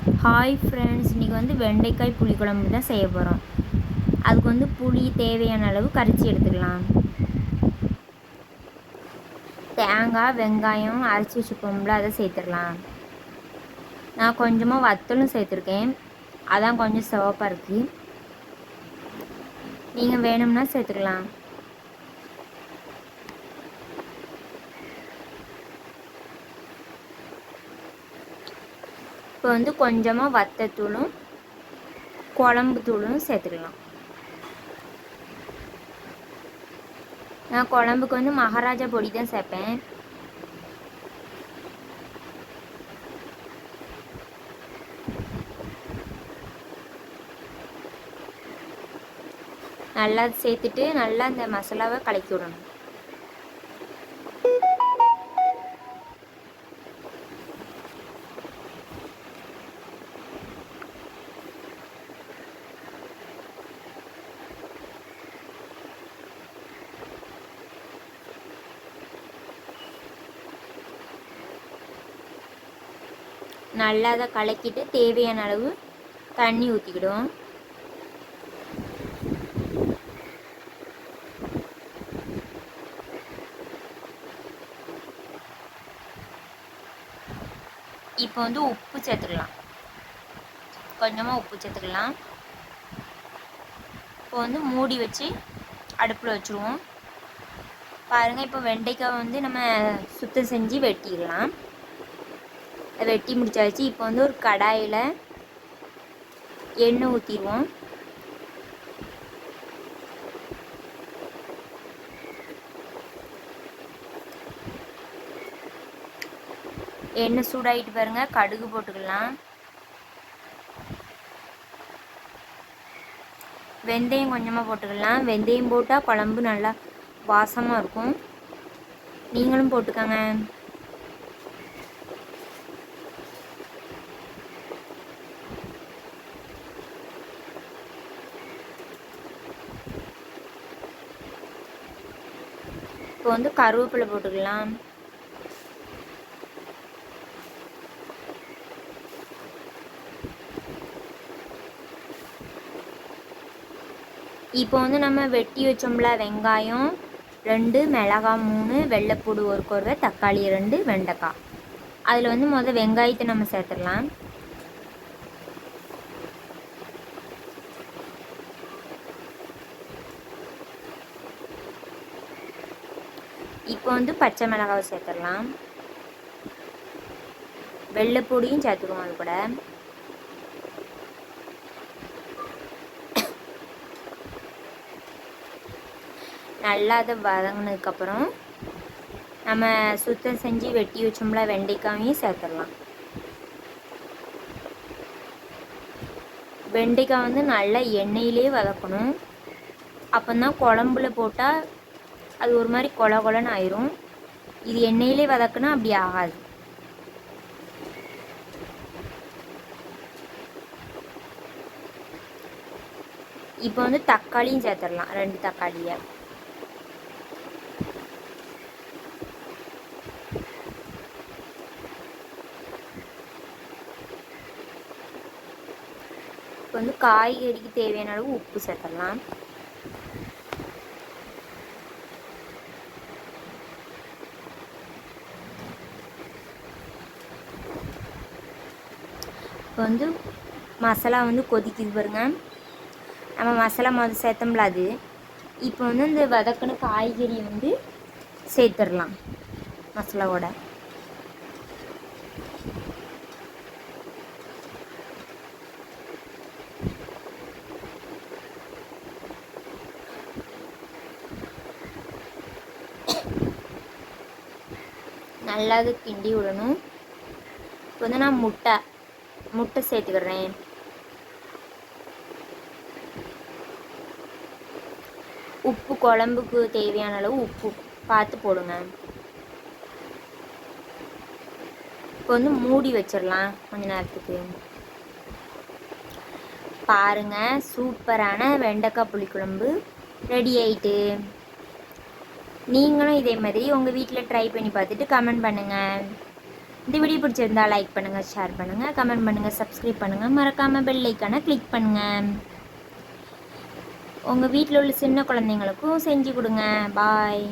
Hi friends, இன்றைக்கி வந்து வெண்டைக்காய் புளிக்குழம்பு தான் செய்ய போகிறோம். அதுக்கு வந்து புளி தேவையான அளவு கரைச்சி எடுத்துக்கலாம். தேங்காய் வெங்காயம் அரைச்சி வச்சுப்போம்ல, அதை சேர்த்துடலாம். நான் கொஞ்சமாக வத்தலும் சேர்த்துருக்கேன், அதான் கொஞ்சம் சிவப்பாக இருக்குது. நீங்கள் வேணும்னா சேர்த்துக்கலாம். இப்போ வந்து கொஞ்சமாக வத்தத்தூளும் குழம்பு தூளும் சேர்த்துக்கலாம். நான் குழம்புக்கு வந்து மகாராஜா பொடி தான் சேர்ப்பேன். நல்லா சேர்த்துட்டு நல்லா இந்த மசாலாவை கலக்கி விடணும். நல்லா அதை கலக்கிட்டு தேவையான அளவு தண்ணி ஊற்றிக்கிடும். இப்போ வந்து உப்பு சேர்த்துக்கலாம், கொஞ்சமாக உப்பு சேர்த்துக்கலாம். இப்போ வந்து மூடி வச்சு அடுப்பில் வச்சுருவோம். பாருங்கள், இப்போ வெண்டைக்காய் வந்து நம்ம சுத்தம் செஞ்சு வெட்டிடலாம். வெட்டி முடிச்சாச்சு. இப்போ வந்து ஒரு கடாயில் எண்ணெய் ஊற்றிடுவோம். எண்ணெய் சூடாகிட்டு பாருங்கள், கடுகு போட்டுக்கலாம். வெந்தயம் கொஞ்சமாக போட்டுக்கலாம். வெந்தயம் போட்டால் குழம்பு நல்லா வாசமாக இருக்கும். நீங்களும் போட்டுக்கோங்க. இப்போ வந்து கருவேப்பிலை போட்டுக்கலாம். இப்போ வந்து நம்ம வெட்டி வச்சோம்ல வெங்காயம் 2, மிளகாய் 3, வெள்ளைப்பூடு 1 கொருவை, தக்காளி 2, வெண்டைக்காய். அதில் வந்து வெங்காயத்தை நம்ம சேர்த்துடலாம். இப்போ வந்து பச்சை மிளகாவை சேர்த்துடலாம். வெள்ளைப்பூடியும் சேர்த்துக்குவோம் அது கூட. நல்லா அதை வதங்கினதுக்கப்புறம் நம்ம சுத்தம் செஞ்சு வெட்டி வச்சோம்ல வெண்டைக்காயும் சேர்த்துடலாம். வெண்டைக்காய் வந்து நல்லா எண்ணெயிலே வதக்கணும். அப்போ தான் குழம்புல போட்டால் அது ஒரு மாதிரி கொல கொலன்னு ஆயிரும். இது எண்ணெயிலே வதக்குனா அப்படி ஆகாது. இப்போ வந்து தக்காளியும் சேர்த்துடலாம், 2 தக்காளியை. இப்போ வந்து காய்கறிக்கு தேவையான அளவு உப்பு சேர்த்துடலாம். இப்போ வந்து மசாலா வந்து கொதிக்குது பாருங்க. நம்ம மசாலா சேர்த்தோம்ல அது. இப்போ வந்து இந்த வதக்கின காய்கறி வந்து சேர்த்துடலாம் மசாலாவோட. நல்லா அது கிண்டி விடணும். இப்போ வந்து நான் முட்டை சேர்த்துக்கிறேன். உப்பு குழம்புக்கு தேவையான அளவு உப்பு பார்த்து போடுங்க. இப்போ வந்து மூடி வச்சிடலாம் கொஞ்ச நேரத்துக்கு. பாருங்கள், சூப்பரான வெண்டைக்காய் புளிக்குழம்பு ரெடி ஆயிட்டு. நீங்களும் இதே மாதிரி உங்கள் வீட்டில் ட்ரை பண்ணி பார்த்துட்டு கமெண்ட் பண்ணுங்கள். இந்த வீடியோ பிடிச்சிருந்தா லைக் பண்ணுங்கள், ஷேர் பண்ணுங்கள், கமெண்ட் பண்ணுங்கள், சப்ஸ்கிரைப் பண்ணுங்கள், மறக்காமல் பெல் ஐக்கானை கிளிக் பண்ணுங்கள். உங்கள் வீட்டில் உள்ள சின்ன குழந்தைங்களுக்கும் செஞ்சு கொடுங்க. பாய்.